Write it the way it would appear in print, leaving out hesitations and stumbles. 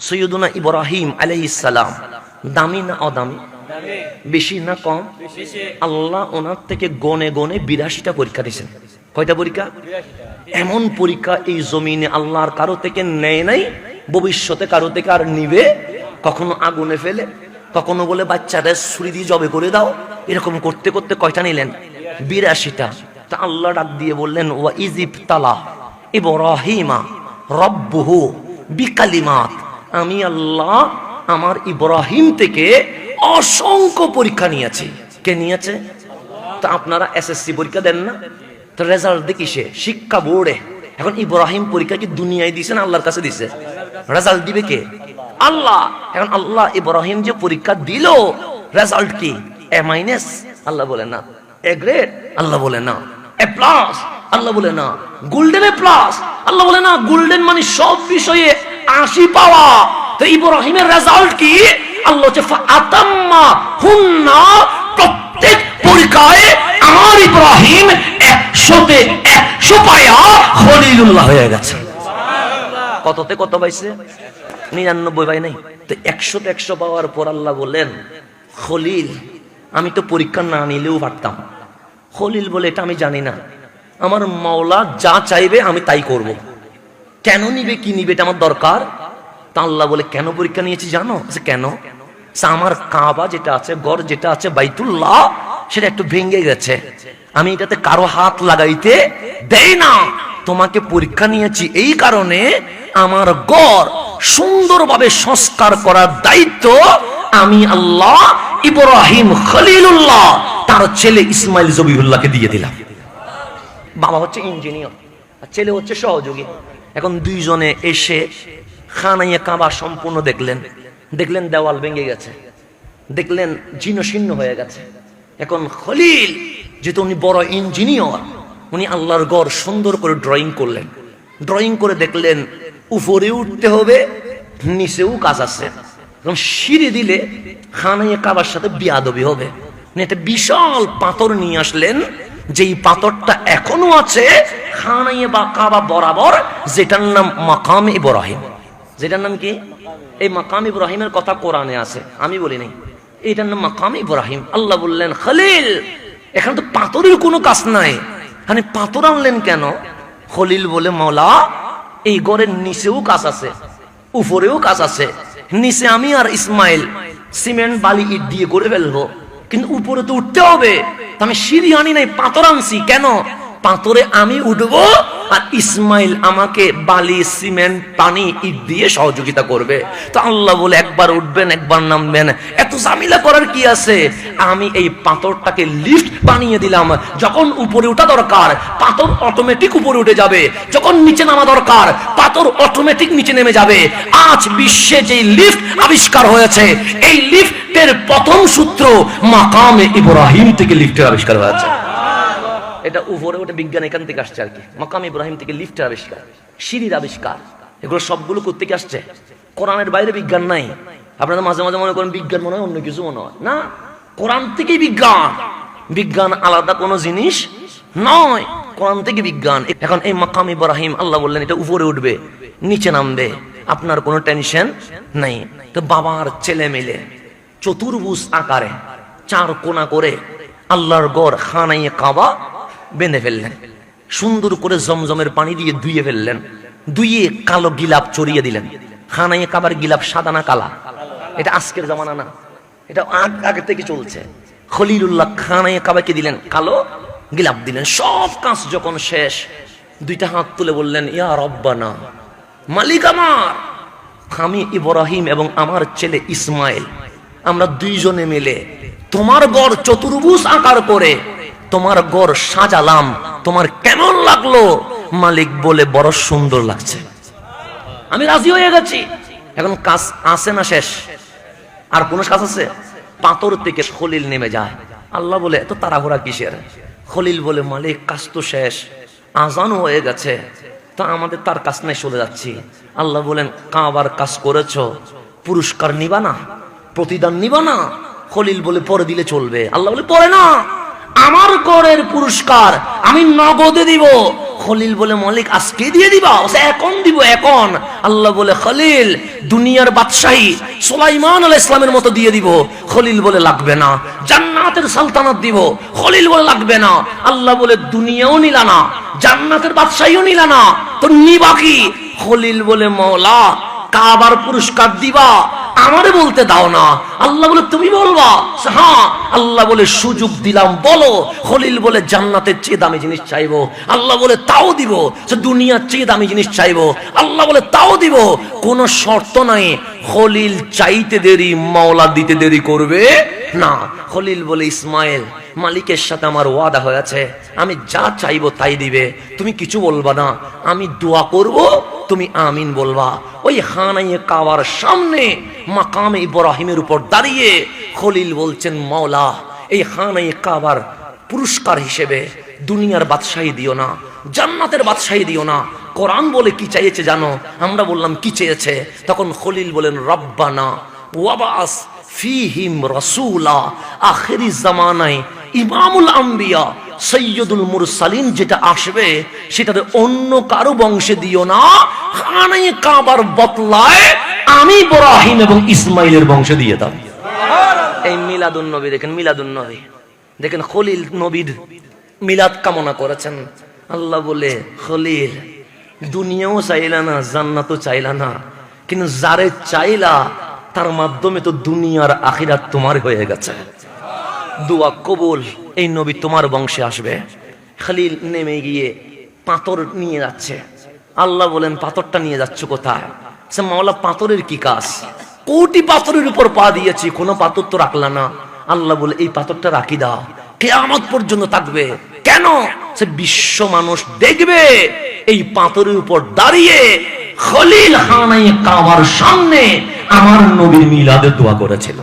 সৈয়দুনা ইব্রাহিম আলাইহিস সালাম দামি না অদামি? বেশি না কম? আল্লাহ ওনার থেকে গনে গনে 82টা পরীক্ষা দিয়েছেন। কয়টা পরীক্ষা? এমন পরীক্ষা এই জমিনে আল্লাহর কারো থেকে নেয় নাই, ভবিষ্যতে কারো থেকে আর নিবে। কখনো আগুনে ফেলে, কখনো বলে বাচ্চারা ছুরি দিয়ে জবে করে দাও। এরকম করতে করতে কয়টা নিলেন? 82টা। তা আল্লাহ ডাক দিয়ে বললেন, ওয়া ইজিবতালা ইব্রাহিমা রব্বুহু বিকালিমাত। আমি আল্লাহ আমার ইব্রাহিম থেকে অসংখ্য পরীক্ষা নিয়েছি। কে নিয়েছে? তা আপনারা এসএসসি পরীক্ষা দেন না, তো রেজাল্ট দেখি সে শিক্ষা বোর্ডে। এখন ইব্রাহিম পরীক্ষা কি দুনিয়ায় দিছে না আল্লাহর কাছে দিছে? রেজাল্ট দিবে কে? আল্লাহ। এখন আল্লাহ ইব্রাহিম যে পরীক্ষা দিল, রেজাল্ট কি? এ মাইনাস? আল্লাহ বলে না। A grade? আল্লাহ বলে না। এ প্লাস? আল্লাহ বলে না। Golden A plus? আল্লাহ বলে না। গোল্ডেন মানে সব বিষয়ে 80 পাওয়া। তো ইব্রাহিমের রেজাল্ট কি? আল্লাহ হচ্ছে ফাতাম্মা হুন্না, প্রত্যেক পরীক্ষায় আমার ইব্রাহিম 100তে 100 পায়া খলিলুল্লাহ হয়ে গেছে। কততে কত পাইছে? 99 পাই নাই। তো 100তে 100 পাওয়ার পর আল্লাহ বলেন, খলিল আমি তো পরীক্ষা না নিলেও পারতাম। খলিল বলে, এটা আমি জানি না, আমার মাওলা যা চাইবে আমি তাই করব। কেন নিবে, কি নিবে, এটা আমার দরকার। তা আল্লাহ বলে, কেন পরীক্ষা নিয়েছি জানো? কেন? আমার কাবা যেটা আছে, ঘর যেটা আছে বাইতুল্লাহ, সেটা একটু ভেঙে গেছে, আমি এটাতে কারো হাত লাগাইতে দেই না। তোমাকে পরীক্ষা নিয়েছি এই কারণে, আমার ঘর সুন্দরভাবে সংস্কার করার দায়িত্ব আমি আল্লাহ ইব্রাহিম খলিলুল্লাহ তার ছেলে ইসমাইল জবিহুল্লাহকে দিয়ে দিলাম। বাবা হচ্ছে ইঞ্জিনিয়ার আর ছেলে হচ্ছে সহযোগী। এখন দুইজনে এসে খানাইয়ে কাবা সম্পূর্ণ দেখলেন। দেখলেন দেওয়াল ভেঙে গেছে, দেখলেন জীর্ণশীর্ণ হয়ে গেছে। এখন খলিল যেহেতু উনি বড় ইঞ্জিনিয়ার, উনি আল্লাহর ঘর সুন্দর করে ড্রয়িং করলেন। ড্রয়িং করে দেখলেন উপরে উঠতে হবে, নিচেও কাজ আছে। সিঁড়ি দিলে খানাইয়ে কাবার সাথে বিয়াদবি হবে। একটা বিশাল পাথর নিয়ে আসলেন, যেই পাথরটা এখনো আছে খানাইয়ে বা কাবা বরাবর, যেটার নাম মাকাম ইব্রাহিম। যেটার নাম কি? এই মাকাম ইব্রাহিমের কথা কোরআনে আছে, আমি বলি নাই। এটার নাম মাকাম ইব্রাহিম। আল্লাহ বললেন, খলিল এখানে তো পাথরের কোনো কাজ নাই, মানে পাথর আনলেন কেন? খলিল বলে, মাওলা এই ঘরের নিচেও কাজ আছে, উপরেও কাজ আছে। নিচে আমি আর ইসমাইল সিমেন্ট বালি ইট দিয়ে করে ফেলবো, কিন্তু উপরে তো উঠতে হবে। আমি সিঁড়ি আনি নাই, পাথর আনছি। কেন? পাথরে আমি উঠবো আর ইসমাইল আমাকে বালি সিমেন্ট পানি ইট দিয়ে সহযোগিতা করবে। তো আল্লাহ বলে, একবার উঠবেন একবার নামবেন, এত ঝামেলা করার কি আছে? আমি এই পাথরটাকে লিফট বানিয়ে দিলাম। যখন উপরে ওঠা দরকার পাথর অটোমেটিক উপরে উঠে যাবে, যখন নিচে নামা দরকার পাথর অটোমেটিক নিচে নেমে যাবে। আজ বিশ্বে যে লিফট আবিষ্কার হয়েছে, এই লিফটের প্রথম সূত্র মাকামে ইব্রাহিম থেকে লিফটের আবিষ্কার হয়েছে। এটা উপরে ওটা বিজ্ঞান এখান থেকে আসছে আর কি। মাকাম ইব্রাহিম থেকে লিফটের আবিষ্কার, সিঁড়ির আবিষ্কার, এগুলো সবগুলো কোত্থেকে আসছে? কোরআনের বাইরে বিজ্ঞান নাই। আপনারা মাঝে মাঝে মনে করেন বিজ্ঞান মনে হয় অন্য কিছু মনে হয় না, কোরআন থেকেই বিজ্ঞান। বিজ্ঞান আলাদা কোনো জিনিস নয়, কোরআন থেকে বিজ্ঞান। এখন এই মাকাম ইব্রাহিম আল্লাহ বললেন এটা উপরে উঠবে নিচে নামবে, আপনার কোনো টেনশন নাই। তো বাবার ছেলে মিলে চতুর্ভুজ আকারে 4 কোণা করে আল্লাহর ঘর খানাইয়ে কাবা বেঁধে ফেললেন। সুন্দর করে জমজমের পানি দিয়ে ধুয়ে ফেললেন, ধুয়ে কালো গিলাপ চড়িয়ে দিলেন। খানাইয়ে কাবার গিলাপ সাদা না কালা? এটা আজকের জামানা না, এটা আগে থেকে চলছে। খলিলুল্লাহ খানাইয়ে কাবাকে দিলেন কালো গিলাপ দিলেন। সব কাজ যখন শেষ, 2টা হাত তুলে বললেন, ইয়া রব্বানা, মালিক আমার, আমি ইব্রাহিম এবং আমার ছেলে ইসমাইল আমরা 2 জনে মিলে তোমার ঘর চতুর্ভুজ আকার করে তোমার ঘর সাজালাম, তোমার কেমন লাগলো? মালিক বলে, বড় সুন্দর লাগছে, আমি রাজি হয়ে গেছি। এখন কাজ আছে না শেষ? আর কোন কাজ আছে? পাথর থেকে খলিল নেমে যায়। আল্লাহ বলে, এত তাড়াহুড়া কিসের? খলিল বলে, মালিক কাজ তো শেষ, আজানও হয়ে গেছে, তো আমাদের তার কাজ নাই, চলে যাচ্ছি। আল্লাহ বলেন, কাবার কাজ করেছো, পুরস্কার নিবা না, প্রতিদান নিবা না? খলিল বলে, পরে দিলে চলবে। আল্লাহ বলে, পরে না, আমার গড়ের পুরস্কার আমি নগদে দিব। খলিল বলে মালিক আজকে দিয়ে দিবা? এখন দিব, এখন। আল্লাহ বলে খলিল দুনিয়ার বাদশাহী সুলাইমান আলাইহিস সালামের মতো দিয়ে দিব। খলিল বলে লাগবে না। জান্নাতের সালতানাত দিব। খলিল বলে লাগবে না। আল্লাহ বলে দুনিয়াও নিলা না, জান্নাতের বাদশাহীও নিলা না, তো নিবা কি? খলিল বলে মওলা কাবার পুরস্কার দিবা, আমারে বলতে দাও না। আল্লাহ বলে তুমি বলবা? হ্যাঁ। আল্লাহ বলে সুযোগ দিলাম, বলো। খলিল বলে জান্নাতের চেয়ে দামি জিনিস চাইবো। আল্লাহ বলে তাও দিব। দুনিয়ার চেয়ে দামি জিনিস চাইবো। আল্লাহ বলে তাও দিব। কোন শর্ত নাই। খলিল চাইতে দেরি, মাওলা দিতে দেরি করবে না। খলিল বলে ইসমাইল মালিকের সাথে আমার ওয়াদা হয়েছে, আমি যা চাইবো তাই দিবে, তুমি কিছু বলবা না। আমি দোয়া করব, তুমি আমিন বলবা। ওই খানায়ে কাবার সামনে মাকামে ইব্রাহিমের উপর দাঁড়িয়ে খলিল বলছেন, মাওলা এই খানায়ে কাবার পুরস্কার হিসেবে দুনিয়ার বাদশাহী দিও না, জান্নাতের বাদশাহী দিও না। কোরআন বলে কি চাইছে জানো? আমরা বললাম কি চেয়েছে? তখন খলিল বলেন, রব্বানা ওয়াবাস ফিহিম রাসূলা, আখিরি জামানায় ইমামুল আম্বিয়া সৈয়দুল মুরসালিন যেটা আসবে সেটাতে অন্য কারো বংশে দিও না। খানায়ে কাবার বদলায় আমি ইব্রাহিম এবং ইসমাইলের বংশে দিয়ে দাও। এই মিলাদুন নবী দেখেন, মিলাদুন নবী দেখেন, খলিল নবীর মিলাদ কামনা করেছেন। আল্লাহ বলে, খলিল দুনিয়াও চাইলা না, জান্নাতও চাইলা না, কিন্তু যারে চাইলা তার মাধ্যমে তো দুনিয়ার আখিরাত তোমার হয়ে গেছে। দোয়া কবুল, এই নবী তোমার বংশে আসবে। খলিল নেমে গিয়ে পাথর নিয়ে যাচ্ছে। আল্লাহ বলেন, পাথরটা নিয়ে যাচ্ছ কোথায়? সে মাওলা পাথরের কি কাজ? কোটি পাথরের উপর পা দিয়েছি, কোনো পাথর তো রাখলা না। আল্লাহ বলে, এই পাথরটা রাখি দাও, কিয়ামত পর্যন্ত থাকবে। কেন? সে বিশ্ব মানুষ দেখবে এই পাথরের উপর দাঁড়িয়ে খলিল খানায়ে কাবার সামনে আমার নবীর মিলাদে দোয়া করেছিল।